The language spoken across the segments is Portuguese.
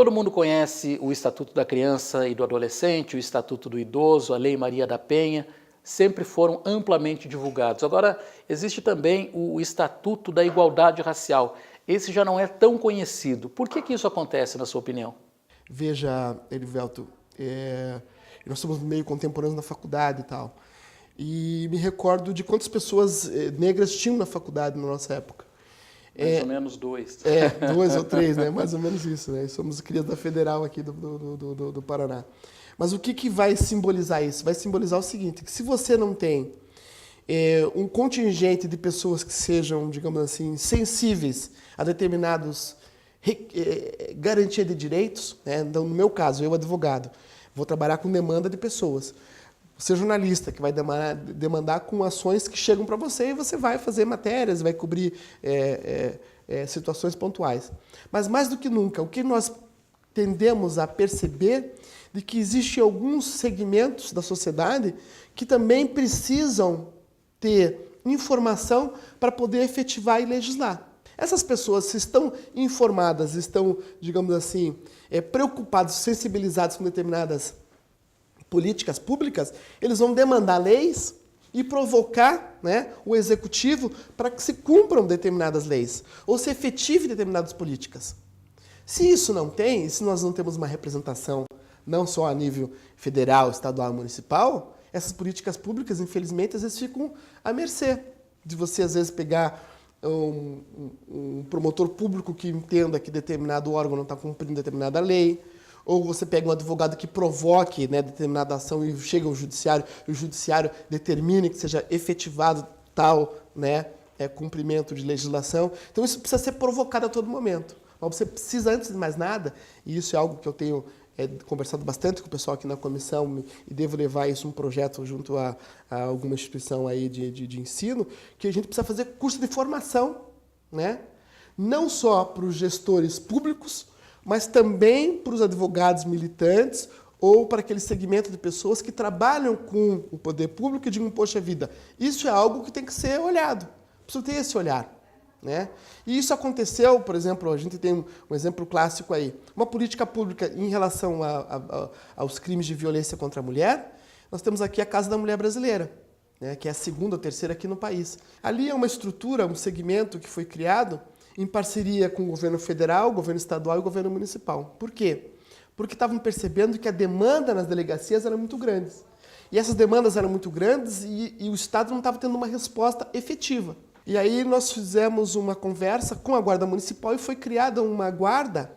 Todo mundo conhece o Estatuto da Criança e do Adolescente, o Estatuto do Idoso, a Lei Maria da Penha, sempre foram amplamente divulgados. Agora, existe também o Estatuto da Igualdade Racial. Esse já não é tão conhecido. Por que isso acontece, na sua opinião? Veja, Erivelto, nós somos meio contemporâneos na faculdade e tal. E me recordo de quantas pessoas negras tinham na faculdade na nossa época. Mais ou menos 2. 2 ou 3, né? Mais ou menos isso, né? Somos crias da Federal aqui do Paraná. Mas o que vai simbolizar isso? Vai simbolizar o seguinte, que se você não tem um contingente de pessoas que sejam, digamos assim, sensíveis a determinados garantia de direitos, né? Então, no meu caso, eu advogado, vou trabalhar com demanda de pessoas. Você jornalista, que vai demandar com ações que chegam para você e você vai fazer matérias, vai cobrir situações pontuais. Mas mais do que nunca, o que nós tendemos a perceber de que existem alguns segmentos da sociedade que também precisam ter informação para poder efetivar e legislar. Essas pessoas, se estão informadas, estão, digamos assim, preocupadas, sensibilizadas com determinadas políticas públicas, eles vão demandar leis e provocar, né, o executivo para que se cumpram determinadas leis ou se efetive determinadas políticas. Se isso não tem, se nós não temos uma representação não só a nível federal, estadual e municipal, essas políticas públicas, infelizmente, às vezes ficam à mercê de você, às vezes, pegar um promotor público que entenda que determinado órgão não está cumprindo determinada lei, ou você pega um advogado que provoque, né, determinada ação e chega ao judiciário, e o judiciário determine que seja efetivado tal, né, cumprimento de legislação. Então isso precisa ser provocado a todo momento. Mas você precisa, antes de mais nada, e isso é algo que eu tenho conversado bastante com o pessoal aqui na comissão e devo levar isso um projeto junto a alguma instituição aí de ensino, que a gente precisa fazer curso de formação, né, não só para os gestores públicos, mas também para os advogados militantes ou para aquele segmento de pessoas que trabalham com o poder público e digam, poxa vida, isso é algo que tem que ser olhado, precisa ter esse olhar, né? E isso aconteceu, por exemplo, a gente tem um exemplo clássico aí, uma política pública em relação aos crimes de violência contra a mulher, nós temos aqui a Casa da Mulher Brasileira, né, que é a segunda ou terceira aqui no país. Ali é uma estrutura, um segmento que foi criado em parceria com o governo federal, o governo estadual e o governo municipal. Por quê? Porque estavam percebendo que a demanda nas delegacias era muito grande. E essas demandas eram muito grandes e o Estado não estava tendo uma resposta efetiva. E aí nós fizemos uma conversa com a Guarda Municipal e foi criada uma guarda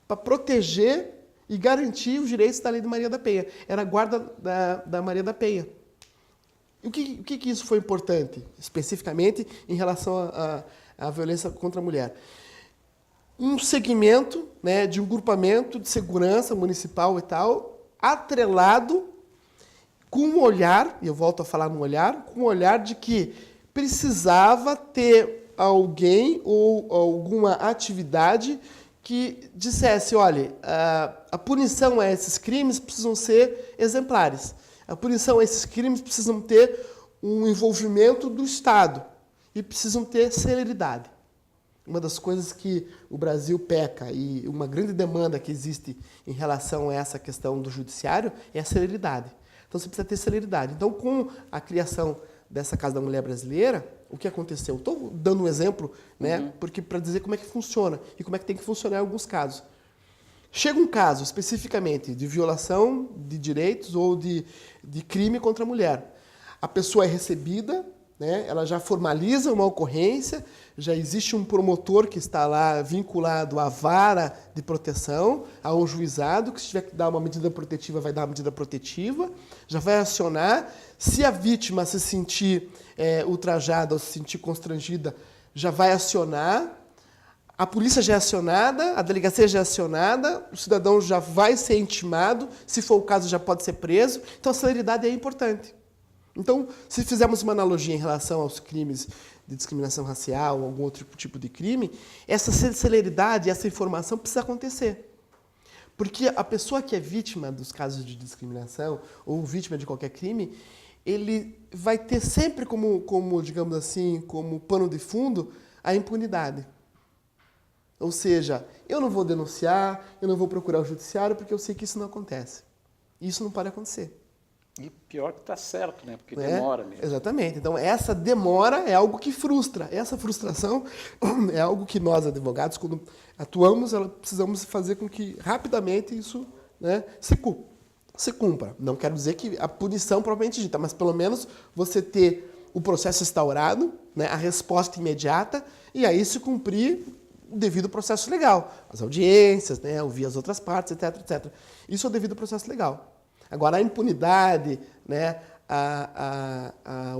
para proteger e garantir os direitos da Lei de Maria da Penha. Era a Guarda da Maria da Penha. E o que isso foi importante, especificamente em relação à violência contra a mulher? Um segmento, né, de um grupamento de segurança municipal e tal, atrelado com um olhar, e eu volto a falar no olhar, com um olhar de que precisava ter alguém ou alguma atividade que dissesse, olha, a punição a esses crimes precisam ser exemplares. A punição a esses crimes precisam ter um envolvimento do Estado e precisam ter celeridade. Uma das coisas que o Brasil peca e uma grande demanda que existe em relação a essa questão do judiciário é a celeridade. Então você precisa ter celeridade. Então, com a criação dessa Casa da Mulher Brasileira, o que aconteceu? Estou dando um exemplo, né, porque para dizer como é que funciona e como é que tem que funcionar em alguns casos. Chega um caso, especificamente, de violação de direitos ou de crime contra a mulher. A pessoa é recebida, né, ela já formaliza uma ocorrência, já existe um promotor que está lá vinculado à vara de proteção, a um juizado, que se tiver que dar uma medida protetiva, vai dar uma medida protetiva, já vai acionar. Se a vítima se sentir ultrajada ou se sentir constrangida, já vai acionar. A polícia já é acionada, a delegacia já é acionada, o cidadão já vai ser intimado, se for o caso já pode ser preso. Então a celeridade é importante. Então, se fizermos uma analogia em relação aos crimes de discriminação racial ou algum outro tipo de crime, essa celeridade, essa informação precisa acontecer. Porque a pessoa que é vítima dos casos de discriminação ou vítima de qualquer crime, ele vai ter sempre como digamos assim, como pano de fundo, a impunidade. Ou seja, eu não vou denunciar, eu não vou procurar o judiciário porque eu sei que isso não acontece. Isso não pode acontecer. E pior que está certo, né? Porque Né? demora mesmo. Exatamente. Então, essa demora é algo que frustra. Essa frustração é algo que nós, advogados, quando atuamos, precisamos fazer com que rapidamente isso, né, se cumpra. Não quero dizer que a punição propriamente dita, mas pelo menos você ter o processo instaurado, né, a resposta imediata, e aí se cumprir o devido processo legal. As audiências, né, ouvir as outras partes, etc, etc. Isso é o devido processo legal. Agora, a impunidade, né,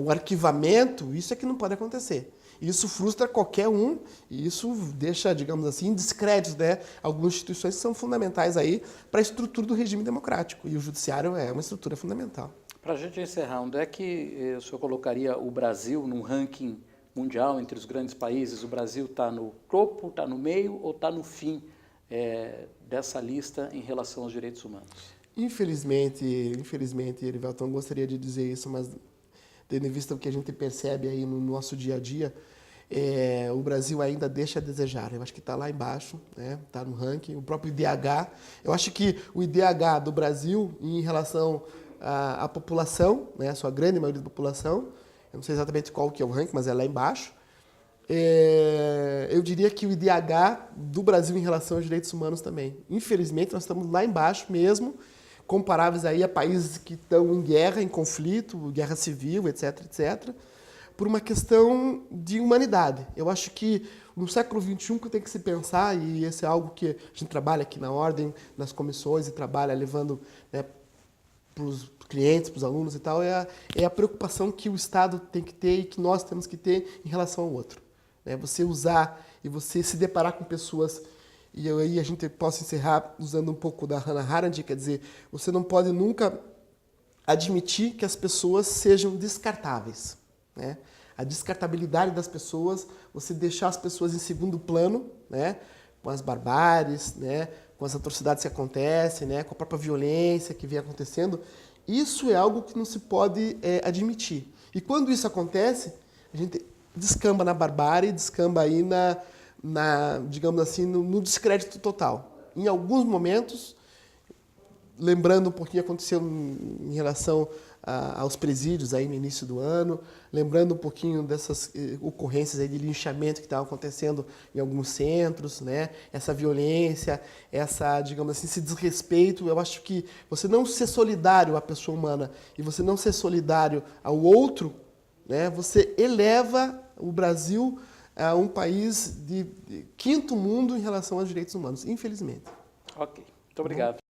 o arquivamento, isso é que não pode acontecer. Isso frustra qualquer um e isso deixa, digamos assim, em descrédito, né, algumas instituições que são fundamentais aí para a estrutura do regime democrático. E o judiciário é uma estrutura fundamental. Para a gente encerrar, onde é que o senhor colocaria o Brasil num ranking mundial entre os grandes países? O Brasil está no topo, está no meio ou está no fim dessa lista em relação aos direitos humanos? Infelizmente, Erivelton, eu gostaria de dizer isso, mas tendo em vista o que a gente percebe aí no nosso dia a dia, o Brasil ainda deixa a desejar. Eu acho que está lá embaixo, né? Está no ranking. O próprio IDH, eu acho que o IDH do Brasil, em relação à população, né? A sua grande maioria da população, eu não sei exatamente qual que é o ranking, mas é lá embaixo. Eu diria que o IDH do Brasil em relação aos direitos humanos também. Infelizmente, nós estamos lá embaixo mesmo, comparáveis aí a países que estão em guerra, em conflito, guerra civil, etc, etc, por uma questão de humanidade. Eu acho que no século XXI que tem que se pensar, e esse é algo que a gente trabalha aqui na Ordem, nas comissões, e trabalha levando, né, para os clientes, para os alunos e tal, é a preocupação que o Estado tem que ter e que nós temos que ter em relação ao outro. Né? Você usar e você se deparar com pessoas. E aí a gente possa encerrar usando um pouco da Hannah Arendt, quer dizer, você não pode nunca admitir que as pessoas sejam descartáveis. Né? A descartabilidade das pessoas, você deixar as pessoas em segundo plano, né? Com as barbáries, né? Com as atrocidades que acontecem, né? Com a própria violência que vem acontecendo, isso é algo que não se pode admitir. E quando isso acontece, a gente descamba na barbárie, descamba aí digamos assim, no descrédito total. Em alguns momentos, lembrando um pouquinho o que aconteceu em relação aos presídios aí no início do ano, lembrando um pouquinho dessas ocorrências aí de linchamento que estavam acontecendo em alguns centros, né? Essa violência, digamos assim, esse desrespeito. Eu acho que você não ser solidário à pessoa humana e você não ser solidário ao outro, né? Você eleva o Brasil a um país de quinto mundo em relação aos direitos humanos, infelizmente. Ok, muito obrigado.